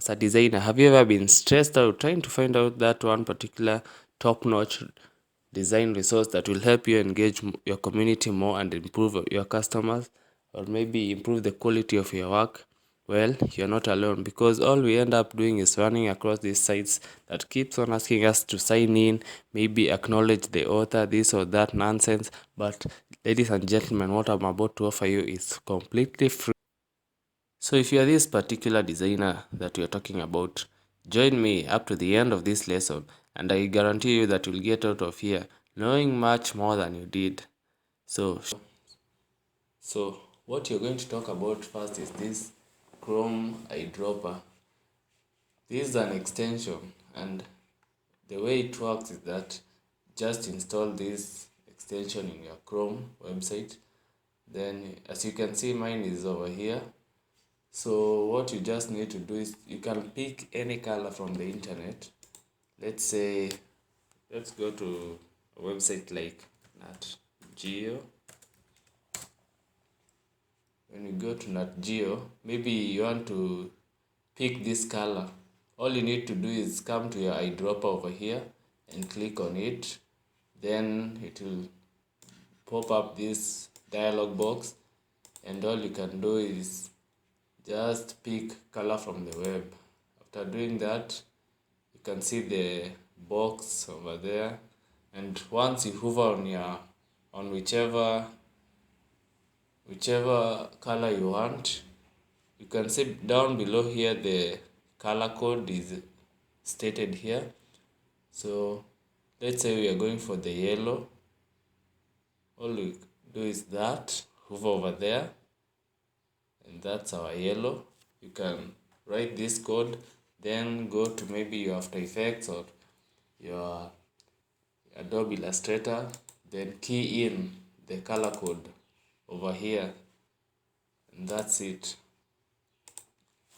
As a designer, have you ever been stressed out trying to find out that one particular top-notch design resource that will help you engage your community more and improve your customers, or maybe improve the quality of your work? Well, you're not alone, because all we end up doing is running across these sites that keeps on asking us to sign in, maybe acknowledge the author, this or that nonsense. But ladies and gentlemen, what I'm about to offer you is completely free. So if you are this particular designer that we are talking about, join me up to the end of this lesson, and I guarantee you that you'll get out of here knowing much more than you did. So, so what you're going to talk about first is this Chrome eyedropper. This is an extension, and the way it works is that just install this extension in your Chrome website. Then, as you can see, mine is over here. So what you just need to do is you can pick any color from the internet. Let's say, let's go to a website like Nat Geo. When you go to Nat Geo, maybe you want to pick this color. All you need to do is come to your eyedropper over here and click on it. Then it will pop up this dialog box, and all you can do is just pick color from the web. After doing that, you can see the box over there, and once you hover on whichever color you want, you can see down below here the color code is stated here. So let's say we are going for the yellow. All you do is that hover over there, and that's our yellow. You can write this code, then go to maybe your After Effects or your Adobe Illustrator, then key in the color code over here, and that's it.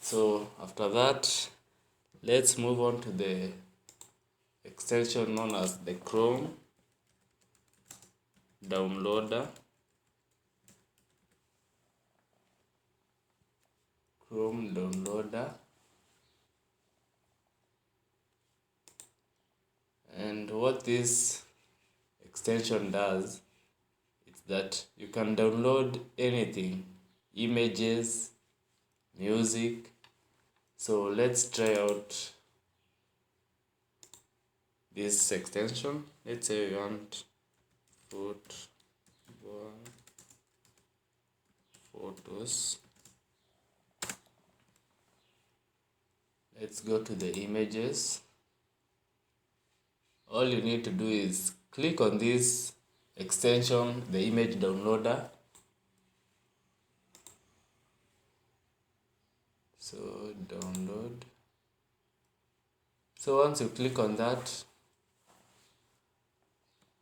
So after that, let's move on to the extension known as the Chrome downloader. Chrome downloader. And what this extension does is that you can download anything, images, music. So let's try out this extension. Let's say we want football photos. Let's go to the images. All you need to do is click on this extension, the image downloader. So download. So once you click on that,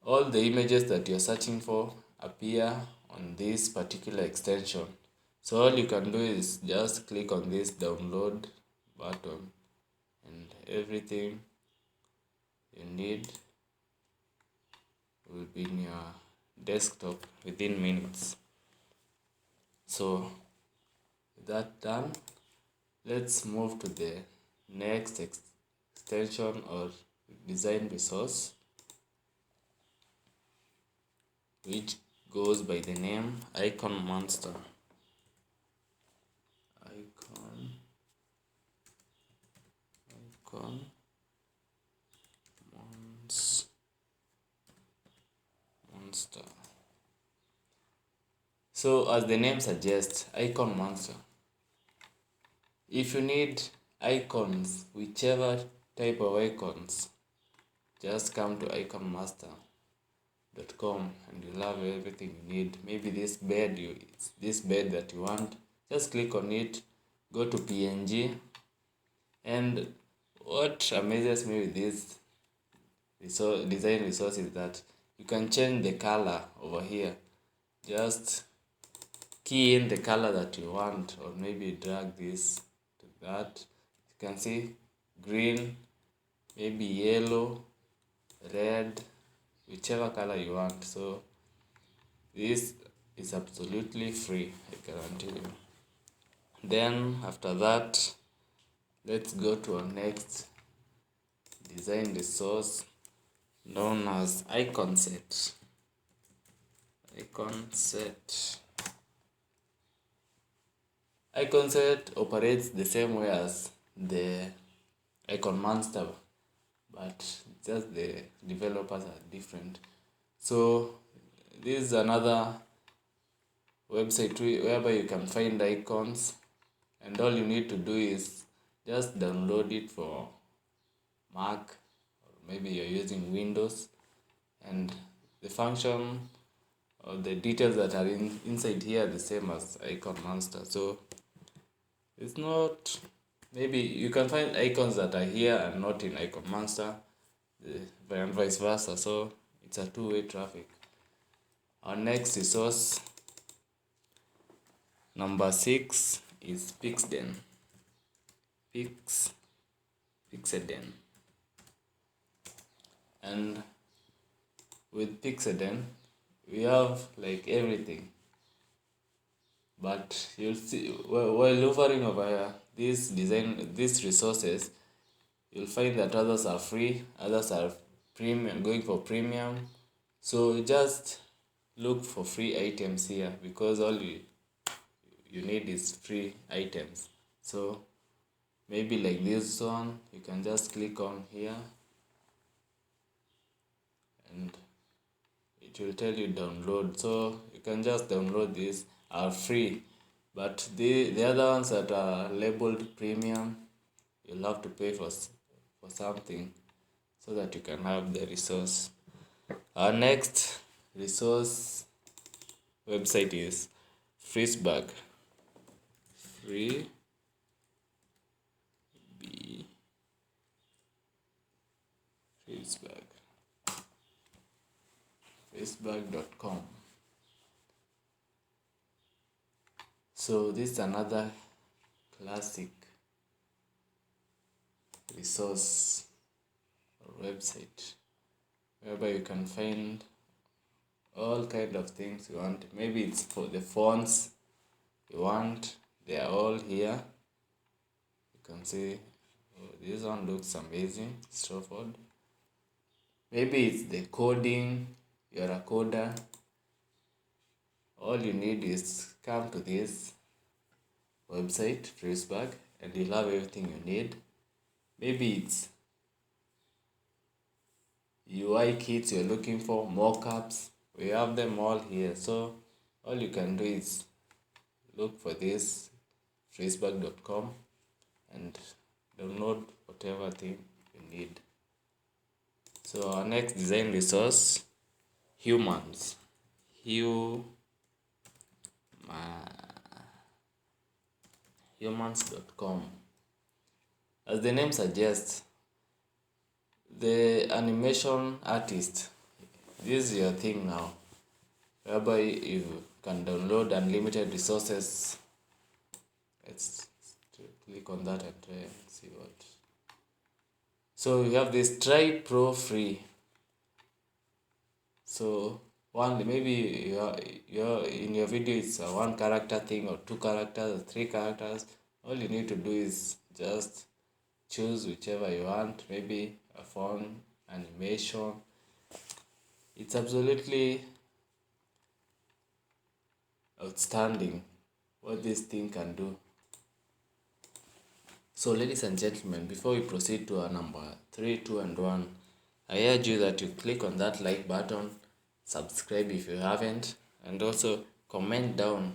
all the images that you're searching for appear on this particular extension. So all you can do is just click on this download button, and everything you need will be in your desktop within minutes. So with that done, let's move to the next extension or design resource, which goes by the name Icon Monster. Icon Monster. So as the name suggests, Icon Monster. If you need icons, whichever type of icons, just come to iconmaster.com and you'll have everything you need. Maybe this bed, it's this bed that you want, just click on it, go to PNG. And what amazes me with this design resource is that you can change the color over here. Just key in the color that you want, or maybe drag this to that. You can see green, maybe yellow, red, whichever color you want. So this is absolutely free, I guarantee you. Then after that, let's go to our next design resource known as icon set. Icon set. Icon set operates the same way as the icon monster, but just the developers are different. So this is another website whereby you can find icons, and all you need to do is just download it for Mac, or maybe you're using Windows, and the function or the details that are inside here are the same as icon monster. So it's not, maybe you can find icons that are here and not in icon monster, and vice versa. So it's a two-way traffic. Our next resource, number 6, is Pixden. Pixeden. And with Pixeden, we have like everything. But you'll see, while hovering over these resources, you'll find that others are free, others are premium, going for premium. So just look for free items here, because all you need is free items. So maybe like this one, you can just click on here and it will tell you download. So you can just download this, are free. But the other ones that are labeled premium, you'll have to pay for something so that you can have the resource. Our next resource website is Freezebag. Freezebag.com. So this is another classic resource or website whereby you can find all kind of things you want. Maybe it's for the fonts you want, they are all here. You can see, oh, this one looks amazing, straightforward. Maybe it's the coding, you're a coder. All you need is come to this website, Freezebag, and you'll have everything you need. Maybe it's UI kits you're looking for, mockups, we have them all here. So all you can do is look for this freezebag.com and download whatever thing you need. So our next design resource, humans. Humans.com. As the name suggests, the animation artist, this is your thing now, whereby you can download unlimited resources. Let's click on that and try and see what. So we have this Try Pro free. So one, maybe you're in your video it's a 1 character thing, or 2 characters, or 3 characters. All you need to do is just choose whichever you want, maybe a phone animation. It's absolutely outstanding what this thing can do. So ladies and gentlemen, before we proceed to our number 3, 2 and 1, I urge you that you click on that like button, subscribe if you haven't, and also comment down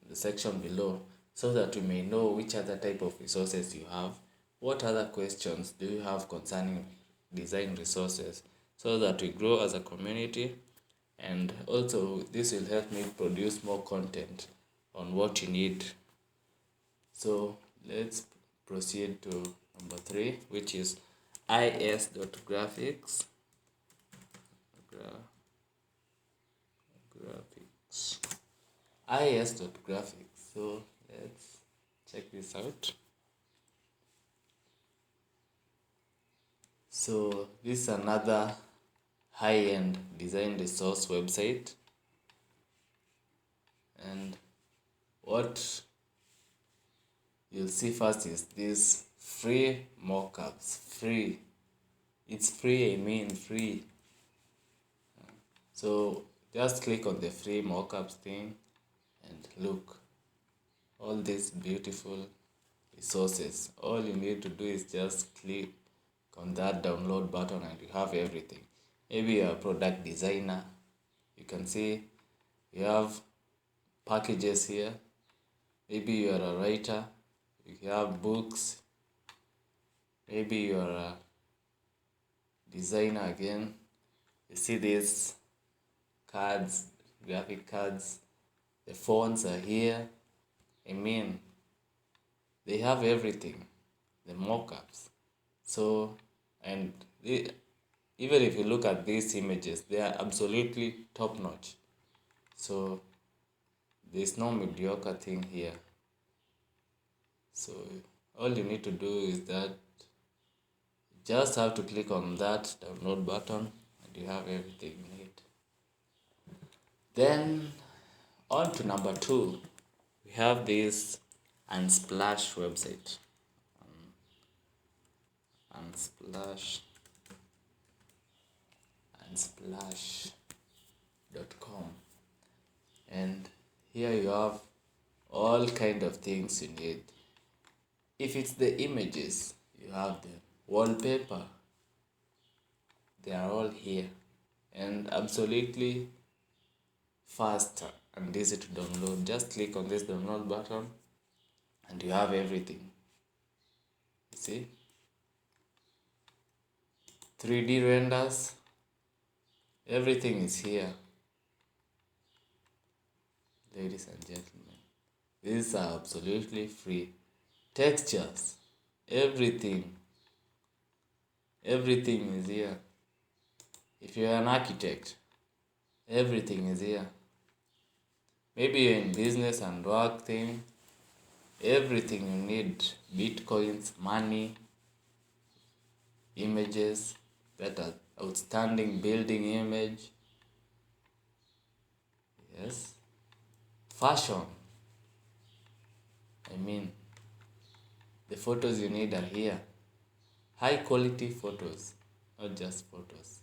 in the section below so that we may know which other type of resources you have. What other questions do you have concerning design resources, so that we grow as a community, and also this will help me produce more content on what you need. So let's proceed to number 3, which is is.graphics. Is.graphics. So let's check this out. So this is another high-end design resource website, and what you'll see first is this free mockups. Free. It's free, I mean free. So just click on the free mockups thing and look. All these beautiful resources. All you need to do is just click on that download button and you have everything. Maybe you're a product designer. You can see you have packages here. Maybe you're a writer. You have books. Maybe you're a designer again. You see these cards, graphic cards. The fonts are here. I mean, they have everything. The mockups. So, and even if you look at these images, they are absolutely top notch. So, there's no mediocre thing here. So, all you need to do is that you just have to click on that download button and you have everything you need. Then, on to number 2, we have this Unsplash website. Unsplash.com, and here you have all kind of things you need. If it's the images, you have the wallpaper. They are all here and absolutely fast and easy to download. Just click on this download button and you have everything. You see? 3D renders, everything is here. Ladies and gentlemen, these are absolutely free. Textures, everything is here. If you're an architect, everything is here. Maybe you're in business and work thing, everything you need, bitcoins, money, images, that outstanding building image, yes, fashion, I mean, the photos you need are here. High quality photos, not just photos.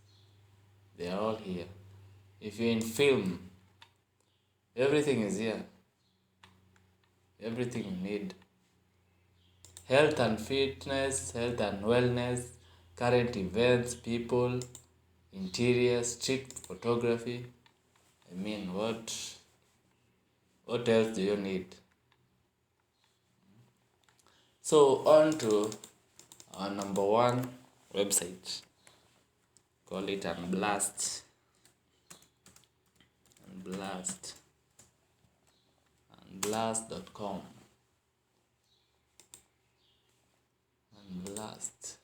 They are all here. If you're in film, everything is here. Everything you need. Health and fitness, health and wellness, current events, people, interior, street photography. I mean, what else do you need? So on to our number 1 website. Call it Unblast. Unblast.com. Unblast.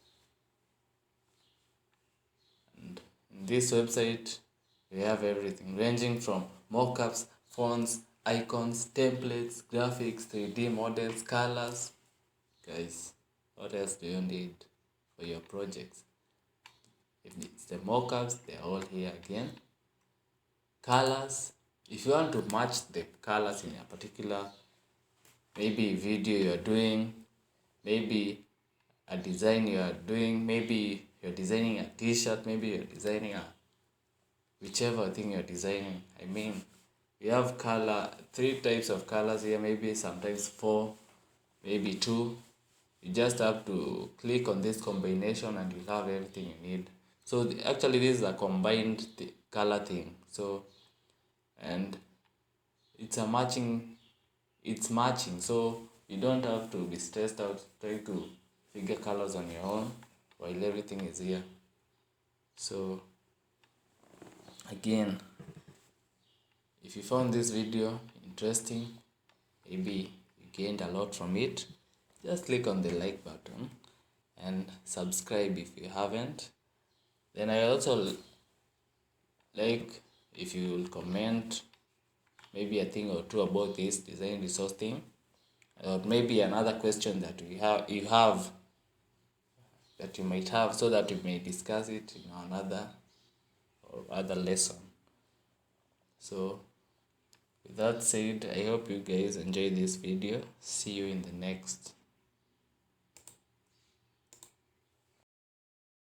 And in this website, we have everything ranging from mockups, fonts, icons, templates, graphics, 3D models, colors. Guys, what else do you need for your projects? If it's the mockups, they're all here again. Colors, if you want to match the colors in a particular, maybe video you're doing, maybe a design you are doing, maybe you're designing a t-shirt, maybe you're designing a whichever thing you're designing. I mean, we have 3 types of colors here, maybe sometimes 4, maybe 2. You just have to click on this combination and you'll have everything you need. So actually this is a combined color thing. So, and it's matching, so you don't have to be stressed out trying to figure colors on your own while everything is here. So again, if you found this video interesting, maybe you gained a lot from it, just click on the like button and subscribe if you haven't. Then I also like if you will comment maybe a thing or two about this design resource thing, or maybe another question that you might have, so that we may discuss it in another or other lesson. So with that said, I hope you guys enjoy this video. See you in the next.